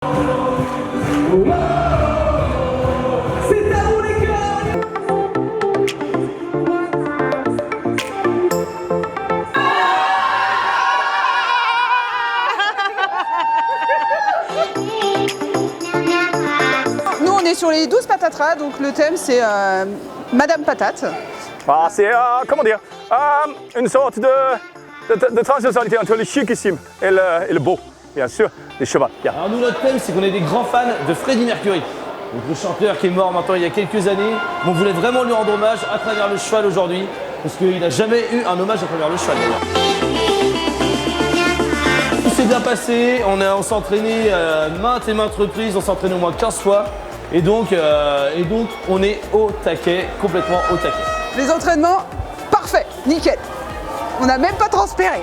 C'est à vous les gars. Nous, on est sur les 12 patateras, donc le thème c'est Madame Patate. Ah, c'est, comment dire, une sorte de transversalité entre le chicissime et le beau, bien sûr, les chevaux. Yeah. Alors nous, notre thème, c'est qu'on est des grands fans de Freddie Mercury. Donc le chanteur qui est mort maintenant il y a quelques années. On voulait vraiment lui rendre hommage à travers le cheval aujourd'hui, parce qu'il n'a jamais eu un hommage à travers le cheval d'ailleurs. Tout s'est bien passé, on s'est entraîné maintes et maintes reprises, on s'est entraîné au moins 15 fois. Et donc on est au taquet, complètement au taquet. Les entraînements, parfait, nickel. On n'a même pas transpiré.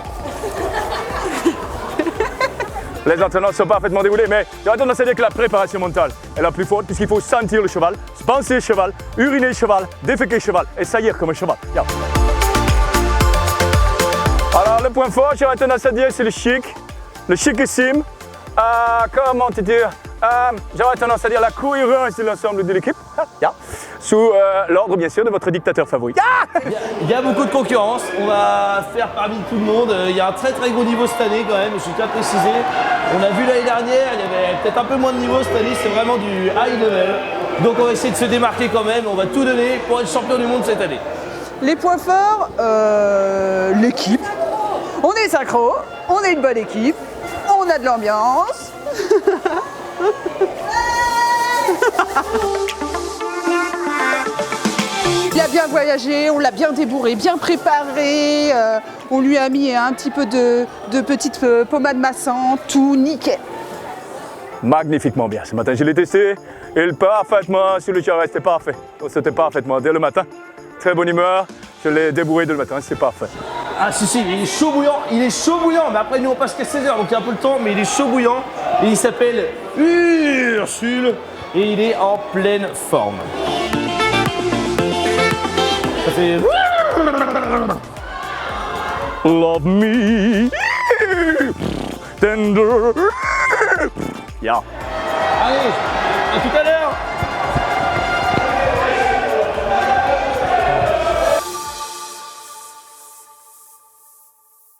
Les entraînements sont parfaitement déroulés, mais j'aurais tendance à dire que la préparation mentale est la plus forte, puisqu'il faut sentir le cheval, penser le cheval, uriner le cheval, déféquer le cheval et saillir comme un cheval. Yeah. Alors le point fort, j'aurais tendance à dire, c'est le chicissime. Comment te dire, j'aurais tendance à dire la cohérence de l'ensemble de l'équipe, yeah. Sous l'ordre bien sûr de votre dictateur favori. Yeah. Il y a beaucoup de concurrence, on va faire parmi tout le monde. Il y a un très très gros niveau cette année quand même, je tiens à préciser. On a vu l'année dernière, il y avait peut-être un peu moins de niveau cette année, c'est vraiment du high level. Donc on va essayer de se démarquer quand même, on va tout donner pour être champion du monde cette année. Les points forts, l'équipe. On est synchro, on est une bonne équipe, on a de l'ambiance. Il a bien voyagé, on l'a bien débourré, bien préparé. On lui a mis un petit peu de petite pommade massante, tout nickel. Magnifiquement bien. Ce matin, je l'ai testé. Il parfaitement sur le char, c'était parfait. C'était parfaitement dès le matin. Très bonne humeur. Je l'ai débourré dès le matin, c'est parfait. Ah si, il est chaud bouillant, mais après nous on passe qu'à 16h, donc il y a un peu le temps, mais il est chaud bouillant. Et il s'appelle Ursule, et il est en pleine forme. Ça fait... Love me tender. Yeah. Allez, à tout à l'heure.